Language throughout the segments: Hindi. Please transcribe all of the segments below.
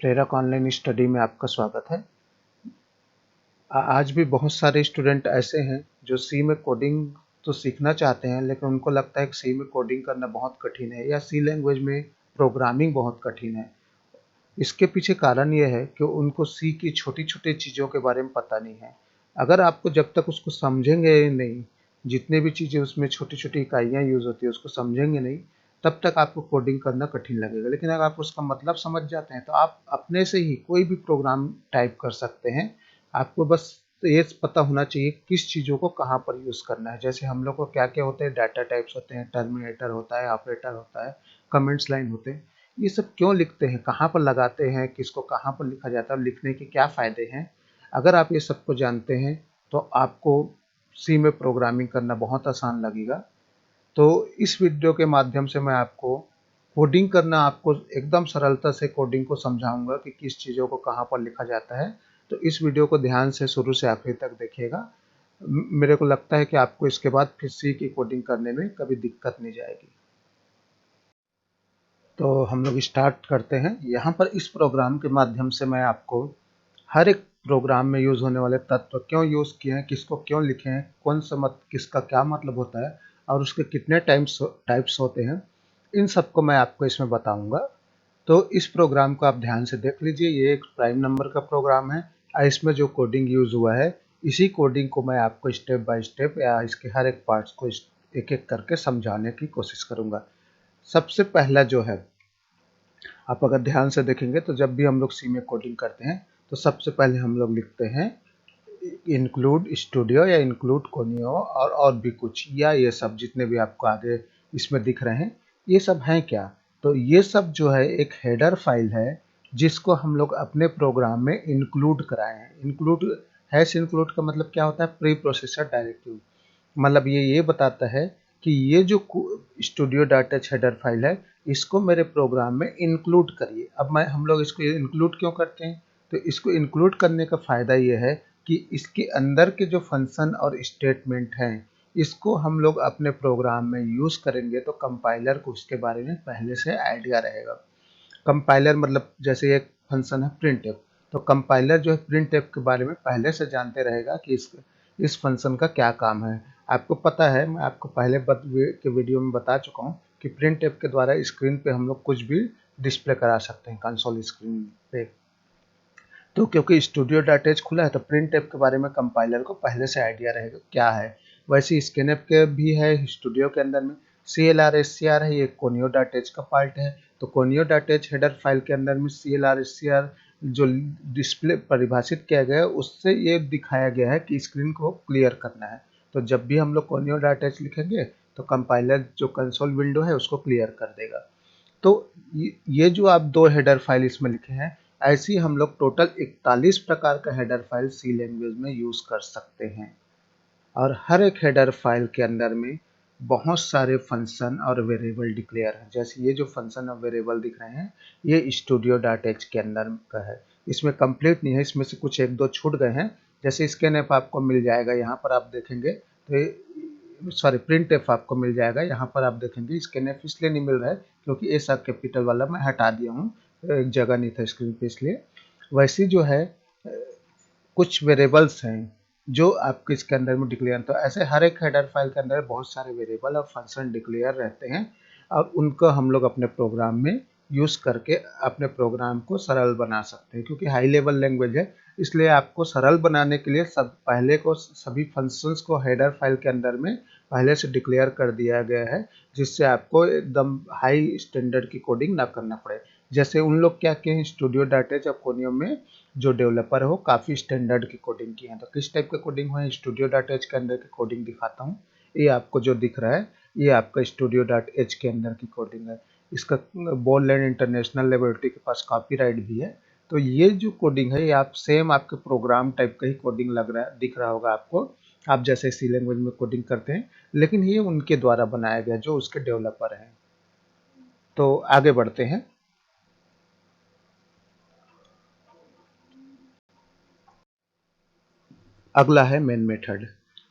प्रेरक ऑनलाइन स्टडी में आपका स्वागत है। आज भी बहुत सारे स्टूडेंट ऐसे हैं जो सी में कोडिंग तो सीखना चाहते हैं, लेकिन उनको लगता है कि सी में कोडिंग करना बहुत कठिन है या सी लैंग्वेज में प्रोग्रामिंग बहुत कठिन है। इसके पीछे कारण ये है कि उनको सी की छोटी-छोटी चीज़ों के बारे में पता नहीं है। अगर आपको जब तक उसको समझेंगे नहीं, जितने भी चीज़ें उसमें छोटी-छोटी इकाइयाँ यूज़ होती है उसको समझेंगे नहीं, तब तक आपको कोडिंग करना कठिन लगेगा। लेकिन अगर आप उसका मतलब समझ जाते हैं तो आप अपने से ही कोई भी प्रोग्राम टाइप कर सकते हैं। आपको बस ये पता होना चाहिए किस चीज़ों को कहाँ पर यूज़ करना है। जैसे हम लोग को क्या-क्या होते हैं, डाटा टाइप्स होते हैं, टर्मिनेटर होता है, ऑपरेटर होता है, कमेंट्स लाइन होते हैं। ये सब क्यों लिखते हैं, कहाँ पर लगाते हैं, किसको कहाँ पर लिखा जाता है और लिखने के क्या फ़ायदे हैं। अगर आप ये सबको जानते हैं तो आपको सी में प्रोग्रामिंग करना बहुत आसान लगेगा। तो इस वीडियो के माध्यम से मैं आपको कोडिंग करना, आपको एकदम सरलता से कोडिंग को समझाऊंगा कि किस चीज़ों को कहाँ पर लिखा जाता है। तो इस वीडियो को ध्यान से शुरू से आखिर तक देखिएगा। मेरे को लगता है कि आपको इसके बाद फिर सी की कोडिंग करने में कभी दिक्कत नहीं जाएगी। तो हम लोग स्टार्ट करते हैं। यहाँ पर इस प्रोग्राम के माध्यम से मैं आपको हर एक प्रोग्राम में यूज़ होने वाले तत्व क्यों यूज़ किए हैं, किसको क्यों लिखे हैं, कौन सा किसका क्या मतलब होता है और उसके कितने टाइप्स होते हैं, इन सबको मैं आपको इसमें बताऊंगा। तो इस प्रोग्राम को आप ध्यान से देख लीजिए। ये एक प्राइम नंबर का प्रोग्राम है और इसमें जो कोडिंग यूज़ हुआ है, इसी कोडिंग को मैं आपको स्टेप बाय स्टेप या इसके हर एक पार्ट्स को एक एक करके समझाने की कोशिश करूँगा। सबसे पहला जो है, आप अगर ध्यान से देखेंगे तो जब भी हम लोग सी में कोडिंग करते हैं तो सबसे पहले हम लोग लिखते हैं इंक्लूड स्टूडियो या इंक्लूड कोनियो और भी कुछ, या ये सब जितने भी आपको आगे इसमें दिख रहे हैं, ये सब हैं क्या। तो ये सब जो है एक हेडर फाइल है जिसको हम लोग अपने प्रोग्राम में इंक्लूड कराए हैं। इंक्लूड का मतलब क्या होता है, प्री प्रोसेसर डायरेक्टिव। मतलब ये बताता है कि ये जो studio dot H header file है, इसको मेरे प्रोग्राम में इंक्लूड करिए। अब हम लोग इसको इंक्लूड क्यों करते हैं, तो इसको इंक्लूड करने का फ़ायदा ये है कि इसके अंदर के जो फंक्शन और स्टेटमेंट हैं, इसको हम लोग अपने प्रोग्राम में यूज़ करेंगे तो कंपाइलर को उसके बारे में पहले से आइडिया रहेगा। कंपाइलर मतलब जैसे एक फंक्शन है प्रिंटफ, तो कंपाइलर जो है प्रिंटफ के बारे में पहले से जानते रहेगा कि इस फंक्शन का क्या काम है। आपको पता है, मैं आपको पहले के वीडियो में बता चुका हूँ कि प्रिंटफ के द्वारा स्क्रीन पे हम लोग कुछ भी डिस्प्ले करा सकते हैं कंसोल स्क्रीन पे। तो क्योंकि स्टूडियो डॉट एच खुला है तो प्रिंटफ के बारे में कंपाइलर को पहले से आइडिया रहेगा क्या है। वैसे स्कैनफ के भी है स्टूडियो के अंदर में। CLR SCR है, ये कोनियो डॉट एच का पार्ट है। तो conio dot H header file के अंदर में CLR SCR जो डिस्प्ले परिभाषित किया गया है, उससे ये दिखाया गया है कि स्क्रीन को क्लियर करना है। तो जब भी हम लोग कोनियो डॉट एच लिखेंगे तो कंपाइलर जो कंसोल विंडो है उसको क्लियर कर देगा। तो ये जो आप दो हेडर फाइल इसमें लिखे हैं, ऐसी हम लोग टोटल 41 प्रकार का हेडर फाइल सी लैंग्वेज में यूज़ कर सकते हैं। और हर एक हेडर फाइल के अंदर में बहुत सारे फंक्शन और वेरिएबल डिक्लेयर हैं। जैसे ये जो फंक्शन और वेरिएबल दिख रहे हैं, ये स्टूडियो डॉट एच के अंदर का है। इसमें कंप्लीट नहीं है, इसमें से कुछ एक दो छूट गए हैं। जैसे स्कैनफ आपको मिल जाएगा, यहाँ पर आप देखेंगे तो सॉरी प्रिंटफ आपको मिल जाएगा। यहाँ पर आप देखेंगे स्कैनफ इसलिए नहीं मिल रहा है क्योंकि ए सब कैपिटल वाला मैं हटा दिया हूँ, एक जगह नहीं था स्क्रीन पे इसलिए। वैसे जो है कुछ वेरिएबल्स हैं जो आपके इसके अंदर में डिक्लेयर, तो ऐसे हर एक हेडर फाइल के अंदर बहुत सारे वेरिएबल और फंक्शन डिक्लेयर रहते हैं और उनको हम लोग अपने प्रोग्राम में यूज़ करके अपने प्रोग्राम को सरल बना सकते हैं। क्योंकि हाई लेवल लैंग्वेज है, इसलिए आपको सरल बनाने के लिए सभी फंक्शंस को हेडर फाइल के अंदर में पहले से डिक्लेयर कर दिया गया है, जिससे आपको एकदम हाई स्टैंडर्ड की कोडिंग ना करना पड़े। जैसे उन लोग क्या किए हैं, स्टूडियो डॉट एच और कोनियो में जो डेवलपर हो काफ़ी स्टैंडर्ड की कोडिंग की है। तो किस टाइप का कोडिंग है, स्टूडियो डॉट एच के अंदर की कोडिंग दिखाता हूँ। ये आपको जो दिख रहा है, ये आपका स्टूडियो डॉट एच के अंदर की कोडिंग है। इसका बोललैंड इंटरनेशनल लेबोरेटरी के पास कॉपीराइट भी है। तो ये जो कोडिंग है, ये आप सेम आपके प्रोग्राम टाइप का ही कोडिंग दिख रहा होगा आपको, आप जैसे सी लैंग्वेज में कोडिंग करते हैं, लेकिन ये उनके द्वारा बनाया गया जो उसके डेवलपर हैं। तो आगे बढ़ते हैं। अगला है मेन मेथड।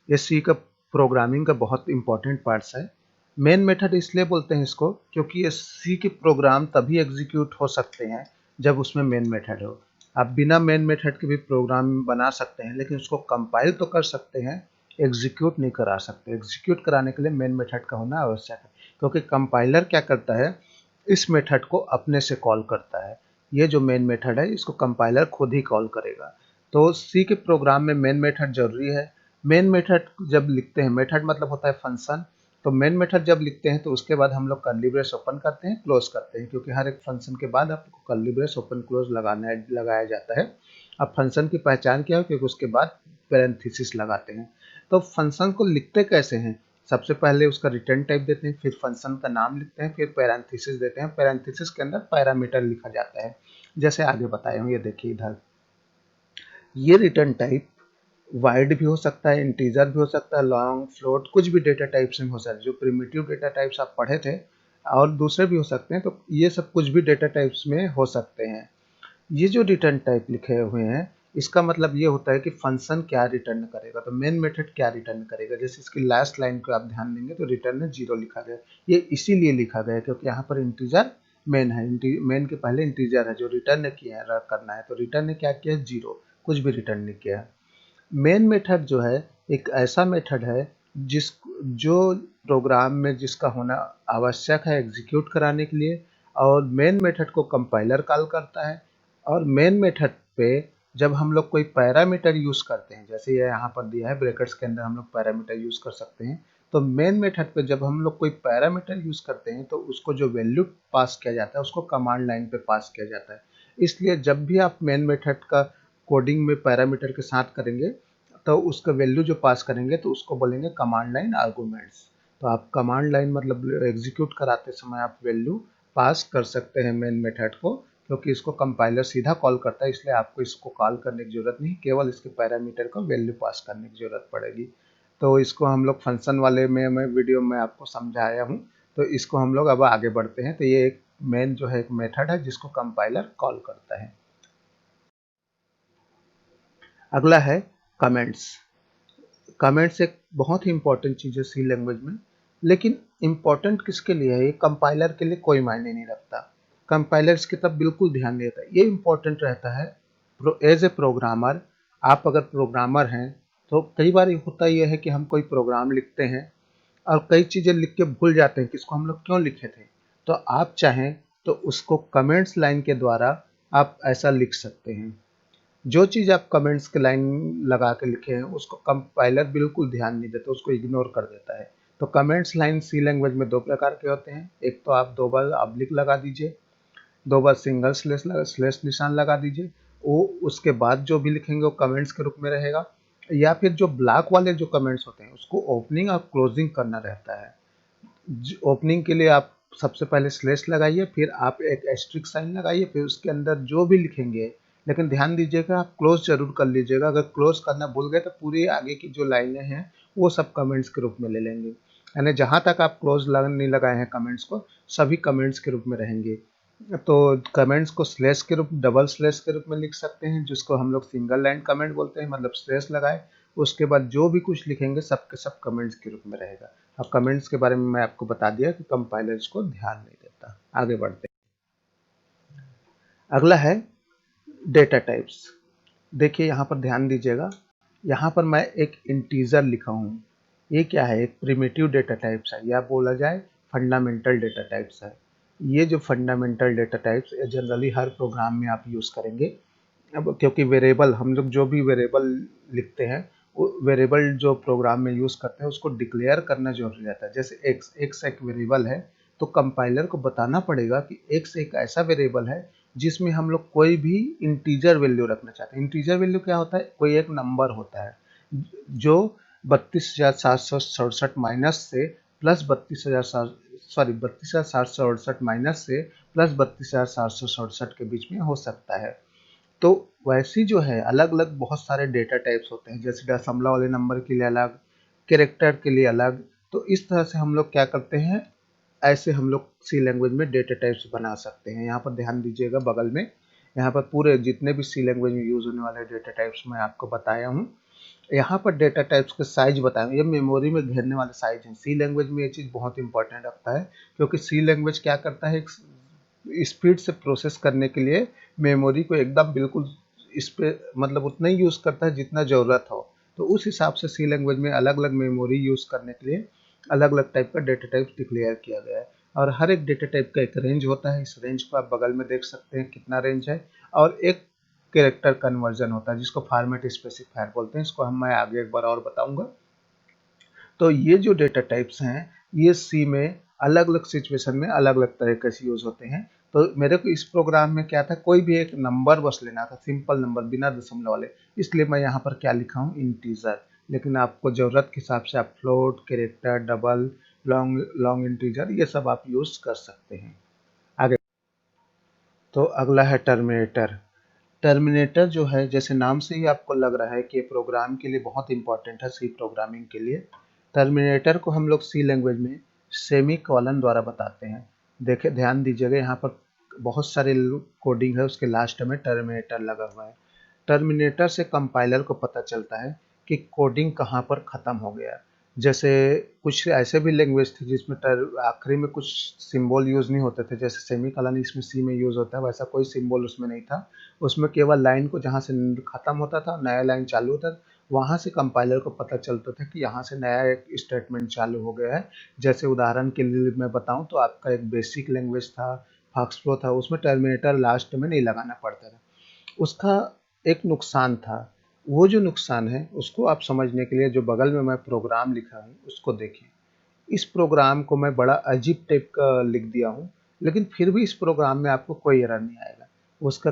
ये सी का प्रोग्रामिंग का बहुत इंपॉर्टेंट पार्ट्स है। मेन मेथड इसलिए बोलते हैं इसको क्योंकि ये सी के प्रोग्राम तभी एग्जीक्यूट हो सकते हैं जब उसमें मेन मेथड हो। आप बिना मेन मेथड के भी प्रोग्राम बना सकते हैं, लेकिन उसको कंपाइल तो कर सकते हैं, एग्जीक्यूट नहीं करा सकते। एग्जीक्यूट कराने के लिए मेन मेथड का होना आवश्यक है, क्योंकि कंपाइलर क्या करता है, इस मेथड को अपने से कॉल करता है। ये जो मेन मेथड है इसको कंपाइलर खुद ही कॉल करेगा। तो सी के प्रोग्राम में मेन मेथड जरूरी है। मेन मेथड जब लिखते हैं, मेथड मतलब होता है फंक्शन, तो मेन मेथड जब लिखते हैं तो उसके बाद हम लोग कर्ली ब्रेस ओपन करते हैं, क्लोज करते हैं, क्योंकि हर एक फंक्शन के बाद आपको कर्ली ब्रेस ओपन क्लोज लगाया जाता है। अब फंक्शन की पहचान क्या है, क्योंकि उसके बाद पैरेंथेसिस लगाते हैं। तो फंक्शन को लिखते कैसे हैं, सबसे पहले उसका रिटर्न टाइप देते हैं, फिर फंक्शन का नाम लिखते हैं, फिर पैरेंथेसिस देते हैं। पैरेंथेसिस के अंदर पैरामीटर लिखा जाता है, जैसे आगे बताया हूँ। ये देखिए इधर, ये रिटर्न टाइप वाइड भी हो सकता है, इंटीजर भी हो सकता है, लॉन्ग, फ्लोट, कुछ भी डेटा टाइप्स में हो सकता है। जो प्रिमिटिव डेटा टाइप्स आप पढ़े थे और दूसरे भी हो सकते हैं, तो ये सब कुछ भी डेटा टाइप्स में हो सकते हैं। ये जो रिटर्न टाइप लिखे हुए हैं, इसका मतलब ये होता है कि फंक्शन क्या रिटर्न करेगा, तो मेन मेथड क्या रिटर्न करेगा। जैसे इसकी लास्ट लाइन को आप ध्यान देंगे तो रिटर्न में 0 लिखा गया। ये इसीलिए लिखा गया क्योंकि यहाँ पर इंटीजर मेन है, मेन के पहले इंटीजर है जो रिटर्न किया है, करना है, तो रिटर्न ने क्या किया है, 0, कुछ भी रिटर्न नहीं किया है। मेन मेथड जो है एक ऐसा मेथड है जो प्रोग्राम में जिसका होना आवश्यक है एग्जीक्यूट कराने के लिए, और मेन मेथड को कंपाइलर कॉल करता है। और मेन मेथड पे जब हम लोग कोई पैरामीटर यूज़ करते हैं, जैसे ये यहाँ पर दिया है ब्रैकेट्स के अंदर हम लोग पैरामीटर यूज़ कर सकते हैं, तो मेन मेथड पे जब हम लोग कोई पैरामीटर यूज़ करते हैं तो उसको जो वैल्यू पास किया जाता है उसको कमांड लाइन पे पास किया जाता है। इसलिए जब भी आप मेन मेथड का कोडिंग में पैरामीटर के साथ करेंगे तो उसका वैल्यू जो पास करेंगे तो उसको बोलेंगे कमांड लाइन आर्गुमेंट्स। तो आप कमांड लाइन मतलब एग्जीक्यूट कराते समय आप वैल्यू पास कर सकते हैं मेन मेथड को, क्योंकि इसको कंपाइलर सीधा कॉल करता है, इसलिए आपको इसको कॉल करने की जरूरत नहीं, केवल इसके पैरामीटर को वैल्यू पास करने की जरूरत पड़ेगी। तो इसको हम लोग फंक्शन वाले में मैं वीडियो में आपको समझाया हूँ, तो इसको हम लोग अब आगे बढ़ते हैं। तो ये एक मेन जो है एक मेथड है जिसको कंपाइलर कॉल करता है। अगला है कमेंट्स। कमेंट्स एक बहुत ही इंपॉर्टेंट चीज़ है सी लैंग्वेज में, लेकिन इंपॉर्टेंट किसके लिए है, ये कंपाइलर के लिए कोई मायने नहीं रखता। कंपाइलर इसकी तरफ बिल्कुल ध्यान नहीं देता। ये इंपॉर्टेंट रहता है एज ए प्रोग्रामर। आप अगर प्रोग्रामर हैं तो कई बार होता यह है कि हम कोई प्रोग्राम लिखते हैं और कई चीज़ें लिख के भूल जाते हैं कि इसको हम लोग क्यों लिखे थे। तो आप चाहें तो उसको कमेंट्स लाइन के द्वारा आप ऐसा लिख सकते हैं। जो चीज़ आप कमेंट्स के लाइन लगा के लिखे हैं उसको कंपाइलर बिल्कुल ध्यान नहीं देता, उसको इग्नोर कर देता है। तो कमेंट्स लाइन सी लैंग्वेज में दो प्रकार के होते हैं। एक तो आप 2 बार ऑब्लिक लगा दीजिए, 2 बार सिंगल स्लैश निशान लगा दीजिए, वो उसके बाद जो भी लिखेंगे वो कमेंट्स के रूप में रहेगा। या फिर जो ब्लॉक वाले जो कमेंट्स होते हैं उसको ओपनिंग और क्लोजिंग करना रहता है। ओपनिंग के लिए आप सबसे पहले स्लैश लगाइए, फिर आप एक एस्ट्रिक साइन लगाइए, फिर उसके अंदर जो भी लिखेंगे, लेकिन ध्यान दीजिएगा आप क्लोज जरूर कर लीजिएगा। अगर क्लोज करना भूल गए तो पूरी आगे की जो लाइनें हैं वो सब कमेंट्स के रूप में ले लेंगे। यानी जहाँ तक आप क्लोज नहीं लगाए हैं कमेंट्स को, सभी कमेंट्स के रूप में रहेंगे। तो कमेंट्स को स्लैश के रूप, डबल स्लैश के रूप में लिख सकते हैं, जिसको हम लोग सिंगल लाइन कमेंट बोलते हैं, मतलब स्लैश लगाए उसके बाद जो भी कुछ लिखेंगे सब के सब कमेंट्स के रूप में रहेगा। अब कमेंट्स के बारे में मैं आपको बता दिया कि कंपाइलर इसको ध्यान नहीं देता। आगे बढ़ते हैं। अगला है डेटा टाइप्स। देखिए यहाँ पर ध्यान दीजिएगा, यहाँ पर मैं एक इंटीजर लिखा हूँ। ये क्या है, एक प्रिमिटिव डेटा टाइप्स है, या बोला जाए फंडामेंटल डेटा टाइप्स है। ये जो फंडामेंटल डेटा टाइप्स जनरली हर प्रोग्राम में आप यूज़ करेंगे। अब क्योंकि वेरिएबल, हम लोग जो भी वेरिएबल लिखते हैं वो वेरिएबल जो प्रोग्राम में यूज़ करते हैं उसको डिक्लेयर करना जरूरी रहता है। जैसे एक्स एक वेरिएबल है, तो कंपाइलर को बताना पड़ेगा कि एक्स एक ऐसा वेरिएबल है जिसमें हम लोग कोई भी इंटीजर वैल्यू रखना चाहते हैं। इंटीजर वैल्यू क्या होता है, कोई एक नंबर होता है जो 32,767 माइनस से प्लस 32,768 माइनस से प्लस 32,767 के बीच में हो सकता है। तो वैसी जो है अलग अलग बहुत सारे डेटा टाइप्स होते हैं, जैसे दशमलव वाले नंबर के लिए अलग, कैरेक्टर के लिए अलग। तो इस तरह से हम लोग क्या करते हैं, ऐसे हम लोग सी लैंग्वेज में डेटा टाइप्स बना सकते हैं। यहाँ पर ध्यान दीजिएगा बगल में, यहाँ पर पूरे जितने भी सी लैंग्वेज में यूज होने वाले डेटा टाइप्स मैं आपको बताया हूँ। यहाँ पर डेटा टाइप्स के साइज बताया हूँ, ये मेमोरी में घेरने वाले साइज हैं। सी लैंग्वेज में ये चीज़ बहुत इंपॉर्टेंट रखता है, क्योंकि सी लैंग्वेज क्या करता है, स्पीड से प्रोसेस करने के लिए मेमोरी को एकदम बिल्कुल इस पे मतलब उतना ही यूज़ करता है जितना ज़रूरत हो। तो उस हिसाब से सी लैंग्वेज में अलग अलग मेमोरी यूज़ करने के लिए अलग अलग टाइप का डेटा टाइप डिक्लेयर किया गया है। और हर एक डेटा टाइप का एक रेंज होता है। इस रेंज को आप बगल में देख सकते हैं कितना रेंज है। और एक कैरेक्टर कन्वर्जन होता है जिसको फॉर्मेट स्पेसिफायर बोलते हैं। इसको हम मैं आगे एक बार और बताऊंगा। तो ये जो डेटा टाइप्स हैं ये सी में अलग अलग सिचुएशन में अलग अलग तरीके से यूज होते हैं। तो मेरे को इस प्रोग्राम में क्या था, कोई भी एक नंबर बस लेना था, सिंपल नंबर बिना दशमलव वाले। इसलिए मैं यहाँ पर क्या लिखा हूँ, इंटीजर। लेकिन आपको ज़रूरत के हिसाब से आप float, character, double, long long integer ये सब आप यूज़ कर सकते हैं। आगे तो अगला है टर्मिनेटर। टर्मिनेटर जो है, जैसे नाम से ही आपको लग रहा है कि ये प्रोग्राम के लिए बहुत इंपॉर्टेंट है, सी प्रोग्रामिंग के लिए। टर्मिनेटर को हम लोग सी लैंग्वेज में सेमी कॉलन द्वारा बताते हैं। देखिए ध्यान दीजिएगा, यहाँ पर बहुत सारे कोडिंग है, उसके लास्ट में टर्मिनेटर लगा हुआ है। टर्मिनेटर से कंपाइलर को पता चलता है कि कोडिंग कहाँ पर ख़त्म हो गया। जैसे कुछ ऐसे भी लैंग्वेज थे जिसमें आखिरी में कुछ सिंबल यूज़ नहीं होते थे, जैसे सेमीकोलन इसमें सी में यूज़ होता है, वैसा कोई सिंबल उसमें नहीं था। उसमें केवल लाइन को जहाँ से ख़त्म होता था नया लाइन चालू होता था, वहाँ से कंपाइलर को पता चलता था कि यहाँ से नया एक स्टेटमेंट चालू हो गया है। जैसे उदाहरण के लिए मैं बताऊँ तो आपका एक बेसिक लैंग्वेज था, फॉक्सट्रो था, उसमें टर्मिनेटर लास्ट में नहीं लगाना पड़ता था। उसका एक नुकसान था। वो जो नुकसान है उसको आप समझने के लिए जो बगल में मैं प्रोग्राम लिखा हूँ उसको देखें। इस प्रोग्राम को मैं बड़ा अजीब टाइप का लिख दिया हूँ, लेकिन फिर भी इस प्रोग्राम में आपको कोई एरर नहीं आएगा। उसका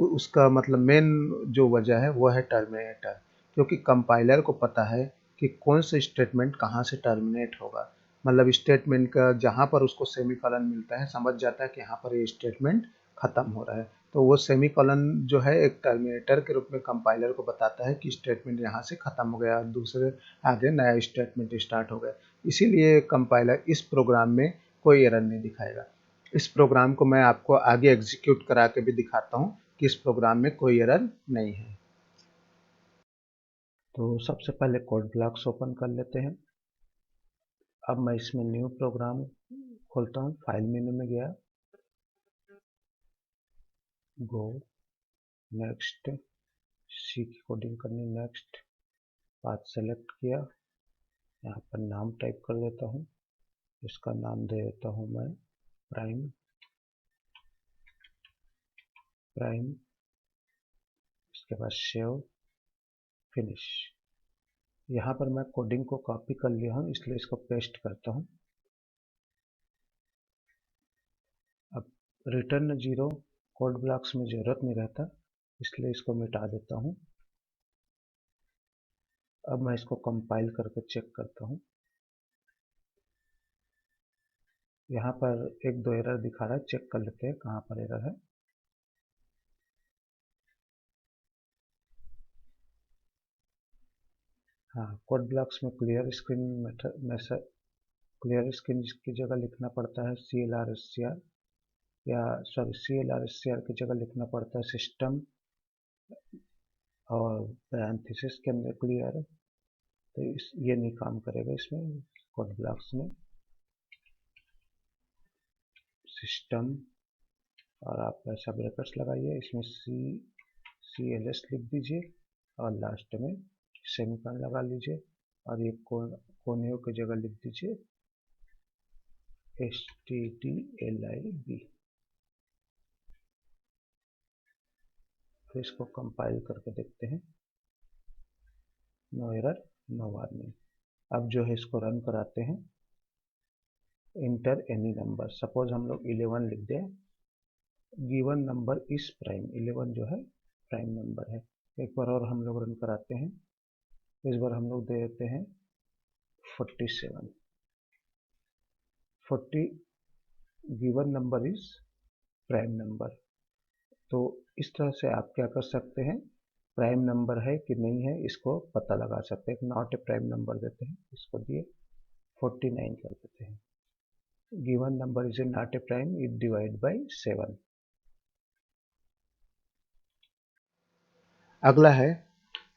उसका मतलब मेन जो वजह है वो है टर्मिनेटर। क्योंकि कंपाइलर को पता है कि कौन सा स्टेटमेंट कहाँ से टर्मिनेट होगा। मतलब स्टेटमेंट का जहाँ पर उसको सेमीकोलन मिलता है, समझ जाता है कि यहाँ पर ये स्टेटमेंट खत्म हो रहा है। तो वो सेमीकोलन जो है एक टर्मिनेटर के रूप में कंपाइलर को बताता है कि स्टेटमेंट यहाँ से खत्म हो गया, दूसरे आगे नया स्टेटमेंट स्टार्ट हो गया। इसीलिए कंपाइलर इस प्रोग्राम में कोई एरर नहीं दिखाएगा। इस प्रोग्राम को मैं आपको आगे एग्जीक्यूट करा के भी दिखाता हूँ कि इस प्रोग्राम में कोई एरर नहीं है। तो सबसे पहले कोड ब्लॉक्स ओपन कर लेते हैं। अब मैं इसमें न्यू प्रोग्राम खोलता हूँ। फाइल मेनू में गया, गो, नेक्स्ट, सी की कोडिंग करनी, नेक्स्ट, पाथ सेलेक्ट किया। यहाँ पर नाम टाइप कर देता हूँ। इसका नाम दे देता हूँ मैं प्राइम। प्राइम, इसके बाद सेव, फिनिश। यहाँ पर मैं कोडिंग को कॉपी कर लिया हूँ, इसलिए इसको पेस्ट करता हूँ। अब रिटर्न 0 कोड ब्लॉक्स में ज़रूरत नहीं रहता, इसलिए इसको मिटा देता हूँ। अब मैं इसको कंपाइल करके चेक करता हूँ। यहाँ पर एक दो एरर दिखा रहा है, चेक कर लेते हैं कहाँ पर एरर है। हाँ, कोड ब्लॉक्स में clear screen message, clear screen की जगह लिखना पड़ता है CLRSCR, या सॉरी CLRSCR की जगह लिखना पड़ता है सिस्टम और पैरेंथेसिस के अंदर क्लियर। तो ये नहीं काम करेगा इसमें कोड ब्लॉक्स में। सिस्टम और आप ऐसा ब्रैकेट्स लगाइए, इसमें CLS लिख दीजिए और लास्ट में सेमीकोलन लगा लीजिए और ये कोनेओ की जगह लिख दीजिए STDLIB। फिर इसको कंपाइल करके देखते हैं। No error, no warning. अब जो है इसको रन कराते हैं। इंटर एनी नंबर, सपोज हम लोग 11 लिख दें। गिवन नंबर इज प्राइम, 11 जो है प्राइम नंबर है। एक बार और हम लोग रन कराते हैं। इस बार हम लोग दे देते हैं 47। 40 given number is prime number. तो इस तरह से आप क्या कर सकते हैं, प्राइम नंबर है कि नहीं है इसको पता लगा सकते हैं। एक नॉट ए प्राइम नंबर देते हैं, इसको दिए 49 कर देते हैं। Given number is a not a prime it divide by 7। अगला है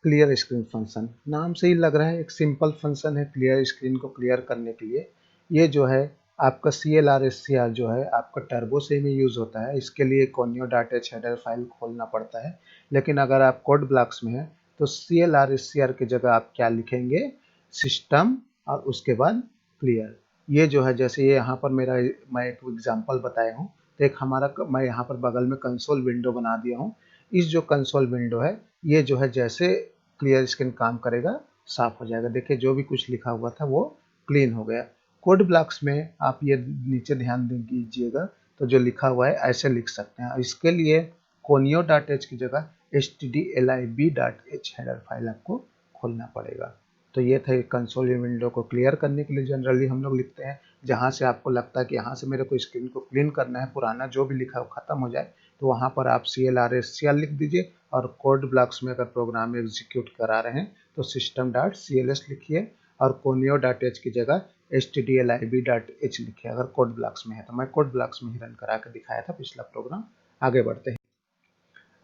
क्लियर स्क्रीन फंक्शन। नाम से ही लग रहा है एक सिंपल फंक्शन है क्लियर स्क्रीन को क्लियर करने के लिए। ये जो है आपका CLR जो है आपका टर्बो से में यूज़ होता है, इसके लिए conio.h हेडर फाइल खोलना पड़ता है। लेकिन अगर आप कोड ब्लॉक्स में है तो CLR की जगह आप क्या लिखेंगे, सिस्टम और उसके बाद क्लियर। ये जो है जैसे ये यहाँ पर मैं एक एग्जांपल बताया हूँ, तो एक मैं यहाँ पर बगल में कंसोल विंडो बना दिया हूँ। इस जो कंसोल विंडो है ये जो है जैसे क्लियर स्क्रीन काम करेगा साफ हो जाएगा। देखिए जो भी कुछ लिखा हुआ था वो क्लीन हो गया। कोड ब्लॉक्स में आप ये नीचे ध्यान दीजिएगा, तो जो लिखा हुआ है ऐसे लिख सकते हैं। इसके लिए conio.h की जगह stdlib.h हेडर फाइल आपको खोलना पड़ेगा। तो ये था कंसोल विंडो को क्लियर करने के लिए जनरली हम लोग लिखते हैं। जहाँ से आपको लगता है कि यहाँ से मेरे को स्क्रीन को क्लीन करना है, पुराना जो भी लिखा है वो खत्म हो जाए, तो वहाँ पर आप CLR लिख दीजिए। और कोड ब्लॉक्स में अगर प्रोग्राम एग्जीक्यूट करा रहे हैं तो system.cls लिखिए और conio.h की जगह stdlib.h लिखिए अगर कोड ब्लॉक्स में है। तो मैं कोड ब्लॉक्स में ही रन करा के दिखाया था पिछला प्रोग्राम। आगे बढ़ते हैं।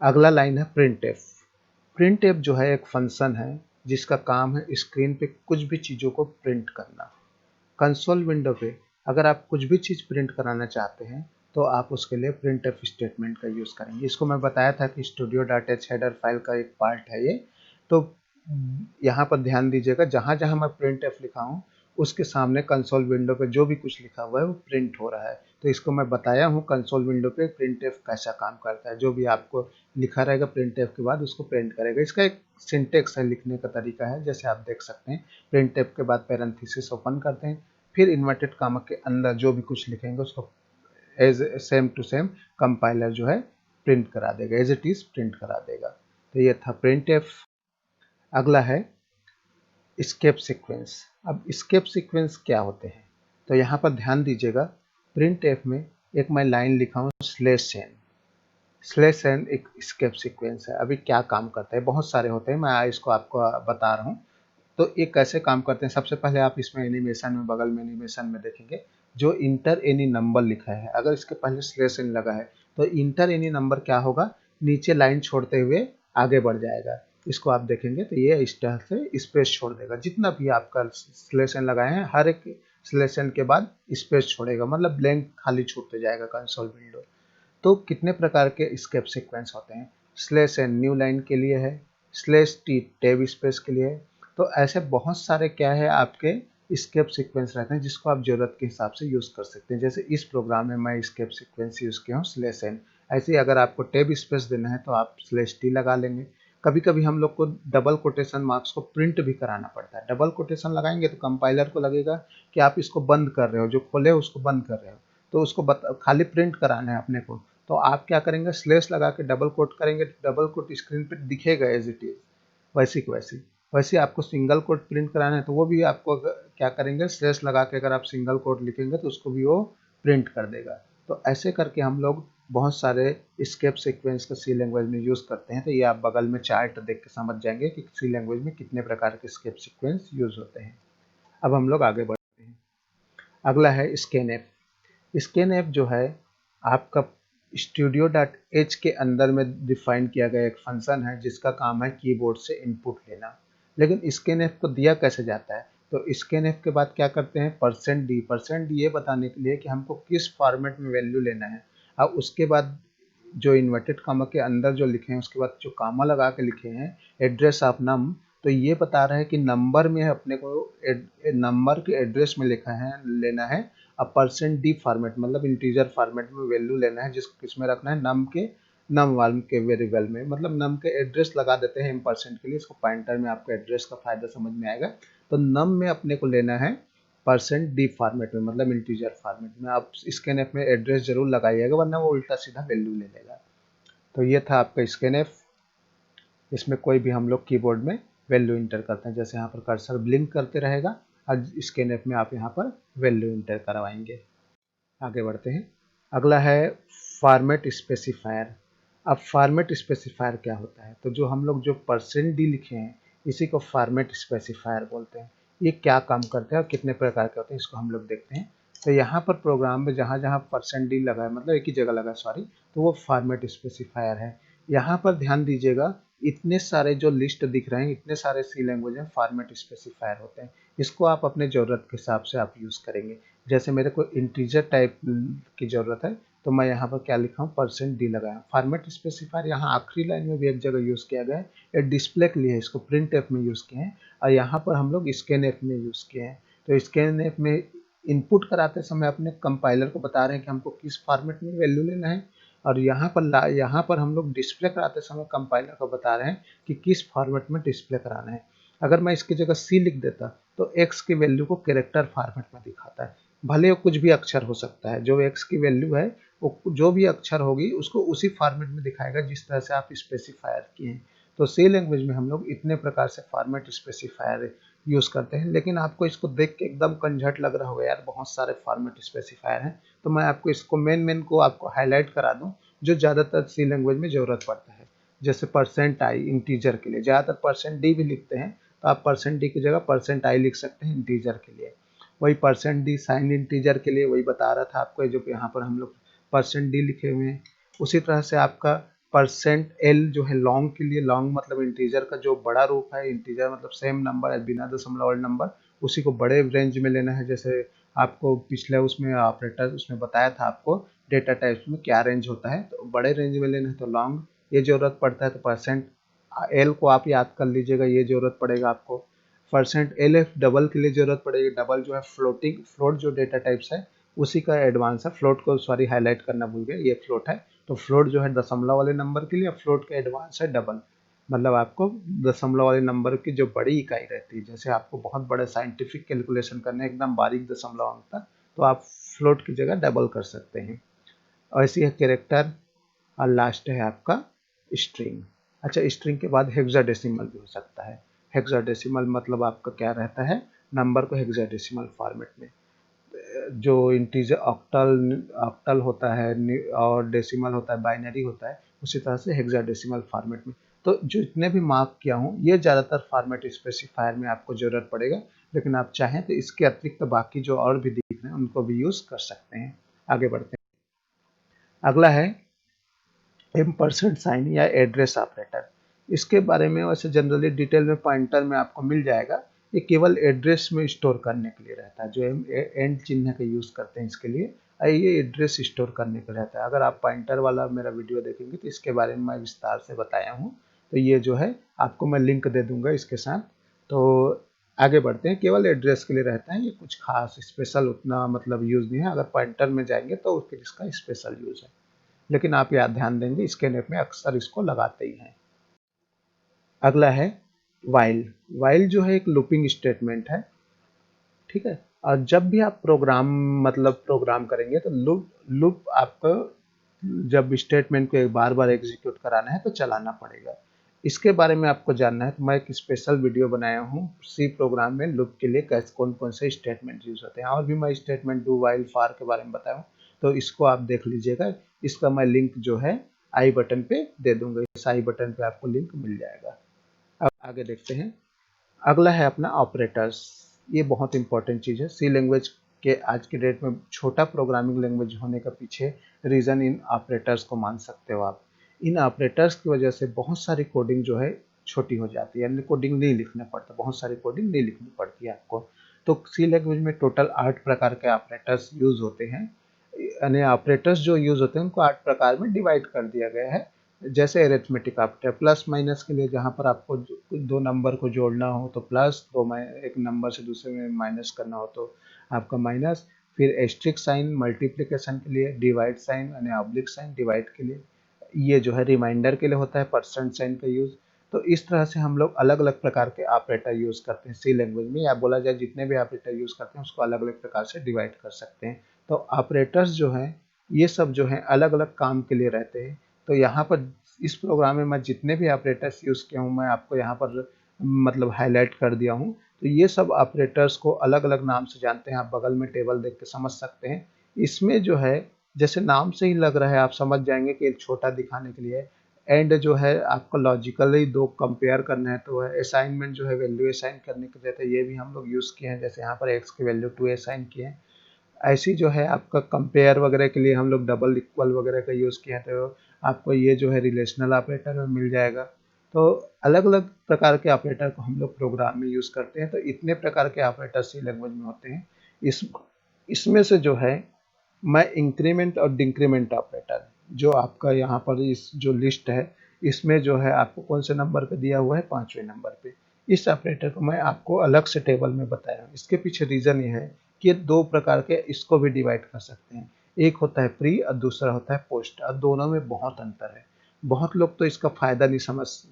अगला लाइन है printf। printf जो है एक फंक्शन है जिसका काम है स्क्रीन पे कुछ भी चीज़ों को प्रिंट करना। कंसोल विंडो पे अगर आप कुछ भी चीज़ प्रिंट कराना चाहते हैं तो आप उसके लिए printf स्टेटमेंट का यूज़ करेंगे। इसको मैं बताया था कि studio.h हेडर फाइल का एक पार्ट है ये। तो यहाँ पर ध्यान दीजिएगा, जहाँ जहाँ मैं printf लिखा हूँ उसके सामने कंसोल विंडो पे जो भी कुछ लिखा हुआ है वो प्रिंट हो रहा है। तो इसको मैं बताया हूँ कंसोल विंडो पे printf कैसा काम करता है। जो भी आपको लिखा रहेगा printf के बाद उसको प्रिंट करेगा। इसका एक सिंटेक्स है, लिखने का तरीका है, जैसे आप देख सकते हैं printf के बाद पैरेंथेसिस ओपन करते हैं, फिर इन्वर्टेड कामा के अंदर जो भी कुछ लिखेंगे उसको as same to same compiler जो है प्रिंट करा देगा, एज इट इज प्रिंट करा देगा। तो ये था printf। अगला है स्केप सीक्वेंस। अब स्केप सीक्वेंस क्या होते हैं, तो यहाँ पर ध्यान दीजिएगा। printf में एक मैं लाइन लिखा हूँ /n एक स्केप सीक्वेंस है। अभी क्या काम करता है, बहुत सारे होते हैं, मैं इसको आपको बता रहा हूँ। तो ये कैसे काम करते हैं, सबसे पहले आप इसमें एनिमेशन में बगल में एनिमेशन में देखेंगे जो इंटर एनी नंबर लिखा है, अगर इसके पहले /n लगा है तो इंटर एनी नंबर क्या होगा, नीचे लाइन छोड़ते हुए आगे बढ़ जाएगा। इसको आप देखेंगे तो ये इस तरह से स्पेस छोड़ देगा। जितना भी आपका /n लगाए हैं हर एक /n के बाद स्पेस छोड़ेगा, मतलब ब्लैंक खाली छूटते जाएगा कंसोल विंडो। तो कितने प्रकार के स्केप सीक्वेंस होते हैं, /n न्यू लाइन के लिए है, /t टैब स्पेस के लिए है। तो ऐसे बहुत सारे क्या है आपके स्केप सीक्वेंस रहते हैं जिसको आप जरूरत के हिसाब से यूज़ कर सकते हैं। जैसे इस प्रोग्राम में मैं स्केप सीक्वेंस यूज़ किया हूँ /n। ऐसे ही अगर आपको टैब स्पेस देना है तो आप /t लगा लेंगे। कभी कभी हम लोग को डबल कोटेशन मार्क्स को प्रिंट भी कराना पड़ता है। डबल कोटेशन लगाएंगे तो कंपाइलर को लगेगा कि आप इसको बंद कर रहे हो, जो खोले उसको बंद कर रहे हो, तो उसको खाली प्रिंट कराना है अपने को। तो आप क्या करेंगे, स्लेश लगा के डबल कोट करेंगे तो डबल कोट स्क्रीन पे दिखेगा एज इट इज, वैसी की वैसी। वैसे आपको सिंगल कोट प्रिंट कराना है तो वो भी आपको क्या करेंगे, स्लेश लगा के अगर आप सिंगल कोट लिखेंगे तो उसको भी वो प्रिंट कर देगा। तो ऐसे करके हम लोग बहुत सारे स्केप सीक्वेंस को सी लैंग्वेज में यूज़ करते हैं। तो ये आप बगल में चार्ट देख के समझ जाएंगे कि सी लैंग्वेज में कितने प्रकार के स्केप सीक्वेंस यूज़ होते हैं। अब हम लोग आगे बढ़ते हैं। अगला है स्कैनएफ। स्कैनएफ जो है आपका studio.h के अंदर में डिफाइन किया गया एक फंक्शन है जिसका काम है कीबोर्ड से इनपुट लेना। लेकिन स्कैनएफ को दिया कैसे जाता है, तो स्कैनएफ के बाद क्या करते हैं, %d ये बताने के लिए कि हमको किस फॉर्मेट में वैल्यू लेना है। अब उसके बाद जो इन्वर्टेड कामा के अंदर जो लिखे हैं उसके बाद जो कामा लगा के लिखे हैं एड्रेस ऑफ नम, तो ये बता रहा है कि नंबर में अपने को नंबर के एड्रेस में लिखा है लेना है। अब %d फॉर्मेट मतलब इंटीजर फॉर्मेट में वैल्यू लेना है, जिसको किसमें रखना है, नम वाल के वेरिएबल में, मतलब नम के एड्रेस लगा देते हैं % के लिए। इसको पॉइंटर में आपको एड्रेस का फायदा समझ में आएगा। तो नम में अपने को लेना है %d फॉर्मेट में, मतलब इंटीजर फॉर्मेट में। आप स्कैनएफ में एड्रेस जरूर लगाइएगा वरना वो उल्टा सीधा वैल्यू ले लेगा। तो ये था आपका स्कैनएफ। इसमें कोई भी हम लोग कीबोर्ड में वैल्यू इंटर करते हैं, जैसे यहाँ पर कर्सर ब्लिंक करते रहेगा और स्कैनएफ में आप यहाँ पर वैल्यू इंटर करवाएंगे। आगे बढ़ते हैं। अगला है फॉर्मेट स्पेसिफायर। अब फॉर्मेट स्पेसिफायर क्या होता है, तो जो हम लोग जो %d लिखे हैं इसी को फॉर्मेट स्पेसिफायर बोलते हैं। ये क्या काम करते हैं और कितने प्रकार के होते हैं इसको हम लोग देखते हैं। तो यहाँ पर प्रोग्राम में जहाँ जहाँ %d लगा है, मतलब एक ही जगह लगा है सॉरी, तो वो फॉर्मेट स्पेसिफायर है। यहाँ पर ध्यान दीजिएगा, इतने सारे जो लिस्ट दिख रहे हैं, इतने सारे सी लैंग्वेज में फॉर्मेट स्पेसिफायर होते हैं। इसको आप अपने ज़रूरत के हिसाब से आप यूज़ करेंगे। जैसे मेरे को इंटीजर टाइप की ज़रूरत है तो मैं यहाँ पर क्या लिखा हूँ, %d लगाया। फॉर्मेट स्पेसिफायर यहाँ आखिरी लाइन में भी एक जगह यूज़ किया गया है, ये डिस्प्ले के लिए इसको प्रिंट एफ में यूज़ किए हैं, और यहाँ पर हम लोग स्कैन एफ में यूज़ किए हैं। तो स्कैन एफ में इनपुट कराते समय अपने कंपाइलर को बता रहे हैं कि हमको किस फॉर्मेट में वैल्यू लेना है, और यहाँ पर हम लोग डिस्प्ले कराते समय कंपाइलर को बता रहे हैं कि किस फॉर्मेट में डिस्प्ले कराना है। अगर मैं इसकी जगह सी लिख देता तो एक्स की वैल्यू को कैरेक्टर फॉर्मेट में दिखाता है, भले वो कुछ भी अक्षर हो सकता है, जो एक्स की वैल्यू है वो जो भी अक्षर होगी उसको उसी फॉर्मेट में दिखाएगा जिस तरह से आप स्पेसिफायर किए हैं। तो सी लैंग्वेज में हम लोग इतने प्रकार से फॉर्मेट स्पेसिफायर यूज़ करते हैं, लेकिन आपको इसको देख के एकदम कंझट लग रहा होगा, यार बहुत सारे फॉर्मेट स्पेसिफायर हैं, तो मैं आपको इसको मेन को आपको हाईलाइट करा दूं जो ज़्यादातर सी लैंग्वेज में ज़रूरत पड़ता है। जैसे %i इंटीजर के लिए, ज़्यादातर %d भी लिखते हैं, तो आप %d की जगह %i लिख सकते हैं इंटीजर के लिए। वही %d साइन इंटीजर के लिए वही बता रहा था आपको, जो यहाँ पर हम लोग %d लिखे हुए हैं। उसी तरह से आपका %l जो है लॉन्ग के लिए, लॉन्ग मतलब इंटीजर का जो बड़ा रूप है, इंटीजर मतलब सेम नंबर है बिना दशमलव और नंबर, उसी को बड़े रेंज में लेना है। जैसे आपको पिछले उसमें ऑपरेटर उसमें बताया था आपको डेटा टाइप्स में क्या रेंज होता है, तो बड़े रेंज में लेना है तो लॉन्ग ये ज़रूरत पड़ता है। तो %l को आप याद कर लीजिएगा, ये ज़रूरत पड़ेगा आपको। %lf डबल के लिए ज़रूरत पड़ेगी, डबल जो है फ्लोट जो डेटा टाइप्स है उसी का एडवांस है। फ्लोट को सॉरी हाईलाइट करना भूल गया, ये फ्लोट है, तो फ्लोट जो है दशमलव वाले नंबर के लिए, फ्लोट का एडवांस है डबल, मतलब आपको दशमलव वाले नंबर की जो बड़ी इकाई रहती है, जैसे आपको बहुत बड़े साइंटिफिक कैलकुलेशन करने एकदम बारीक दशमलव अंक तक, तो आप फ्लोट की जगह डबल कर सकते हैं। और ऐसी है कैरेक्टर, और लास्ट है आपका स्ट्रिंग। अच्छा, स्ट्रिंग के बाद हेक्साडेसिमल भी हो सकता है। हेक्साडेसिमल मतलब आपका क्या रहता है, नंबर को हेक्साडेसिमल फॉर्मेट में, जो इंटीजर ऑक्टल ऑक्टल होता है और डेसिमल होता है, बाइनरी होता है, उसी तरह से हेक्साडेसिमल फॉर्मेट में। तो जो इतने भी मार्क किया हूँ ये ज़्यादातर फॉर्मेट स्पेसिफायर में आपको ज़रूरत पड़ेगा, लेकिन आप चाहें तो इसके अतिरिक्त बाकी जो और भी दिख रहे हैं उनको भी यूज़ कर सकते हैं। आगे बढ़ते हैं। अगला है एम्परसेंड साइन या एड्रेस ऑपरेटर। इसके बारे में वैसे जनरली डिटेल में पॉइंटर में आपको मिल जाएगा। ये केवल एड्रेस में स्टोर करने के लिए रहता है, जो एंड चिन्ह का यूज़ करते हैं इसके लिए, ये एड्रेस स्टोर करने के लिए रहता है। अगर आप पॉइंटर वाला मेरा वीडियो देखेंगे तो इसके बारे में मैं विस्तार से बताया हूँ, तो ये जो है आपको मैं लिंक दे दूंगा इसके साथ। तो आगे बढ़ते हैं। केवल एड्रेस के लिए रहता है, ये कुछ खास स्पेशल उतना मतलब यूज़ नहीं है। अगर पॉइंटर में जाएंगे तो फिर इसका स्पेशल यूज़ है, लेकिन आप याद ध्यान देंगे इसके नेप में अक्सर इसको लगाते ही हैं। अगला है वाइल। वाइल जो है एक लूपिंग स्टेटमेंट है, ठीक है। और जब भी आप प्रोग्राम करेंगे तो लूप आपको जब स्टेटमेंट को एक बार बार एग्जीक्यूट कराना है तो चलाना पड़ेगा। इसके बारे में आपको जानना है तो मैं एक स्पेशल वीडियो बनाया हूँ सी प्रोग्राम में लूप के लिए कैसे कौन कौन से स्टेटमेंट यूज होते हैं, और भी मैं स्टेटमेंट डू वाइल फॉर के बारे में बताया हूँ, तो इसको आप देख लीजिएगा। इसका मैं लिंक जो है आई बटन पे दे दूंगा, इस आई बटन पे आपको लिंक मिल जाएगा। अब आगे देखते हैं। अगला है अपना ऑपरेटर्स। ये बहुत इंपॉर्टेंट चीज़ है। सी लैंग्वेज के आज के डेट में छोटा प्रोग्रामिंग लैंग्वेज होने का पीछे रीज़न इन ऑपरेटर्स को मान सकते हो आप। इन ऑपरेटर्स की वजह से बहुत सारी कोडिंग जो है छोटी हो जाती है, यानी कोडिंग नहीं लिखना पड़ता, बहुत सारी कोडिंग नहीं लिखनी पड़ती है आपको। तो सी लैंग्वेज में टोटल 8 प्रकार के ऑपरेटर्स यूज़ होते हैं, यानी ऑपरेटर्स जो यूज़ होते हैं उनको 8 प्रकार में डिवाइड कर दिया गया है। जैसे अरिथमेटिक ऑपरेटर, प्लस माइनस के लिए जहाँ पर आपको दो नंबर को जोड़ना हो तो प्लस, एक नंबर से दूसरे में माइनस करना हो तो आपका माइनस। फिर एस्ट्रिक साइन मल्टीप्लिकेशन के लिए, डिवाइड साइन यानी ऑब्लिक साइन डिवाइड के लिए, ये जो है रिमाइंडर के लिए होता है परसेंट साइन का यूज़। तो इस तरह से हम लोग अलग अलग प्रकार के ऑपरेटर यूज़ करते हैं सी लैंग्वेज में, या बोला जाए जितने भी ऑपरेटर यूज़ करते हैं उसको अलग अलग प्रकार से डिवाइड कर सकते हैं। तो ऑपरेटर्स जो हैं ये सब जो हैं अलग अलग काम के लिए रहते हैं। तो यहाँ पर इस प्रोग्राम में मैं जितने भी ऑपरेटर्स यूज़ किया हूँ मैं आपको यहाँ पर मतलब हाईलाइट कर दिया हूँ। तो ये सब ऑपरेटर्स को अलग अलग नाम से जानते हैं, आप बगल में टेबल देख के समझ सकते हैं। इसमें जो है जैसे नाम से ही लग रहा है आप समझ जाएंगे कि एक छोटा दिखाने के लिए एंड जो है आपको लॉजिकली दो कंपेयर करना है, तो असाइनमेंट जो है वैल्यू असाइन करने के लिए, तो ये भी हम लोग यूज़ किए हैं। जैसे यहाँ पर एक्स की वैल्यू 2 असाइन किए हैं। ऐसी जो है आपका कंपेयर वगैरह के लिए हम लोग डबल इक्वल वगैरह का यूज़ किया है, तो आपको ये जो है रिलेशनल ऑपरेटर में मिल जाएगा। तो अलग अलग प्रकार के ऑपरेटर को हम लोग प्रोग्राम में यूज़ करते हैं। तो इतने प्रकार के ऑपरेटर सी लैंग्वेज में होते हैं। इस इसमें से जो है मैं इंक्रीमेंट और डिक्रीमेंट ऑपरेटर, जो आपका यहाँ पर इस जो लिस्ट है इसमें जो है आपको कौन से नंबर पे दिया हुआ है, 5वें नंबर पे। इस ऑपरेटर को मैं आपको अलग से टेबल में बताया हूँ। इसके पीछे रीज़न ये है कि ये दो प्रकार के इसको भी डिवाइड कर सकते हैं। एक होता है प्री और दूसरा होता है पोस्ट, और दोनों में बहुत अंतर है। बहुत लोग तो इसका फ़ायदा नहीं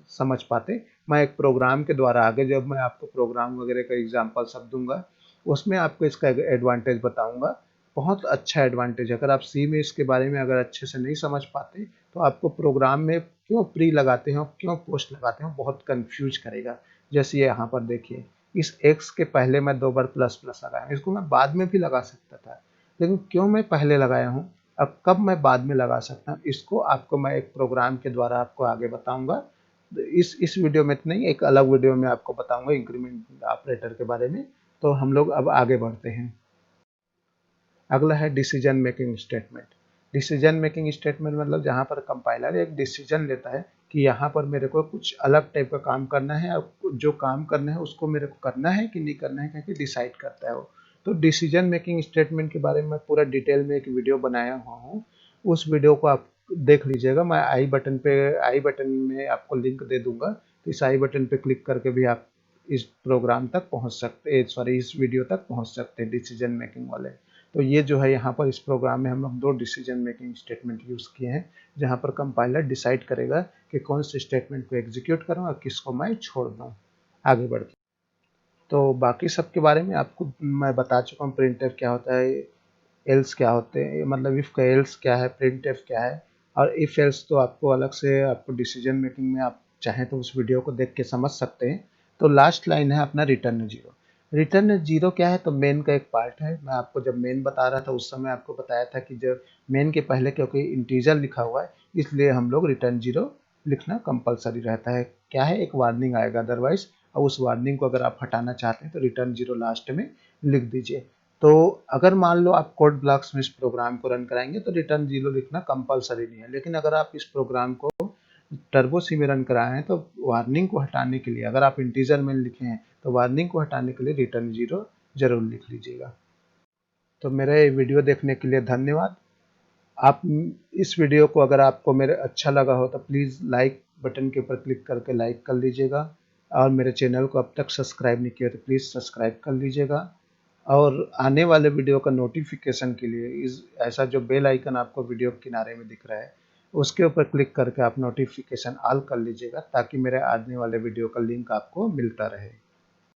समझ पाते। मैं एक प्रोग्राम के द्वारा आगे जब मैं आपको प्रोग्राम वगैरह का एग्जाम्पल सब दूंगा, उसमें आपको इसका एडवांटेज बताऊंगा। बहुत अच्छा एडवांटेज है। अगर आप सी में इसके बारे में अगर अच्छे से नहीं समझ पाते तो आपको प्रोग्राम में क्यों प्री लगाते हैं और क्यों पोस्ट लगाते हैं बहुत कंफ्यूज करेगा। जैसे यहाँ पर देखिए, इस एक्स के पहले मैं 2 बार प्लस प्लस लगाया, इसको मैं बाद में भी लगा सकता था, लेकिन क्यों मैं पहले लगाया हूँ, अब कब मैं बाद में लगा सकता हूँ, इसको आपको मैं एक प्रोग्राम के द्वारा आपको आगे बताऊंगा। इस वीडियो में तो नहीं, एक अलग वीडियो में आपको बताऊंगा इंक्रीमेंट ऑपरेटर के बारे में। तो हम लोग अब आगे बढ़ते हैं। अगला है decision making statement. Decision making statement मतलब जहाँ पर कंपाइलर एक डिसीजन लेता है कि यहाँ पर मेरे को कुछ अलग टाइप का काम करना है, और जो काम करना है उसको मेरे को करना है कि नहीं करना है करके डिसाइड करता है वो। तो डिसीजन मेकिंग स्टेटमेंट के बारे में पूरा डिटेल में एक वीडियो बनाया हुआ हूँ, उस वीडियो को आप देख लीजिएगा। मैं आई बटन में आपको लिंक दे दूंगा, तो इस आई बटन पे क्लिक करके भी आप इस प्रोग्राम तक पहुँच सकते, सॉरी इस वीडियो तक पहुँच सकते हैं डिसीजन मेकिंग वाले। तो ये जो है यहाँ पर इस प्रोग्राम में हम लोग 2 डिसीजन मेकिंग स्टेटमेंट यूज़ किए हैं, जहाँ पर कंपाइलर डिसाइड करेगा कि कौन से स्टेटमेंट को एग्जीक्यूट करूँ और किसको मैं छोड़ दूँ। आगे बढ़ते, तो बाकी सब के बारे में आपको मैं बता चुका हूँ। प्रिंटफ क्या होता है, एल्स क्या होते हैं, मतलब इफ़ का एल्स क्या है, प्रिंटफ क्या है, और इफ़ एल्स तो आपको अलग से आपको डिसीजन मेकिंग में आप चाहें तो उस वीडियो को देख के समझ सकते हैं। तो लास्ट लाइन है अपना रिटर्न जीरो। रिटर्न जीरो क्या है, तो मेन का एक पार्ट है। मैं आपको जब मेन बता रहा था उस समय आपको बताया था कि जब मेन के पहले क्योंकि इंटीजर लिखा हुआ है इसलिए हम लोग रिटर्न जीरो लिखना कंपलसरी रहता है। क्या है, एक वार्निंग आएगा अदरवाइज, और उस वार्निंग को अगर आप हटाना चाहते हैं तो रिटर्न जीरो लास्ट में लिख दीजिए। तो अगर मान लो आप कोड ब्लॉक्स में इस प्रोग्राम को रन कराएंगे तो रिटर्न जीरो लिखना कंपलसरी नहीं है, लेकिन अगर आप इस प्रोग्राम को टर्बो सी में रन कराए हैं तो वार्निंग को हटाने के लिए, अगर आप इंटीजर में लिखे हैं तो वार्निंग को हटाने के लिए रिटर्न जीरो जरूर लिख लीजिएगा। तो मेरे वीडियो देखने के लिए धन्यवाद। आप इस वीडियो को अगर आपको मेरे अच्छा लगा हो तो प्लीज़ लाइक बटन के ऊपर क्लिक करके लाइक कर लीजिएगा, और मेरे चैनल को अब तक सब्सक्राइब नहीं किया तो प्लीज़ सब्सक्राइब कर लीजिएगा। और आने वाले वीडियो का नोटिफिकेशन के लिए इस ऐसा जो बेल आइकन आपको वीडियो के किनारे में दिख रहा है उसके ऊपर क्लिक करके आप नोटिफिकेशन ऑल कर लीजिएगा, ताकि मेरे आने वाले वीडियो का लिंक आपको मिलता रहे।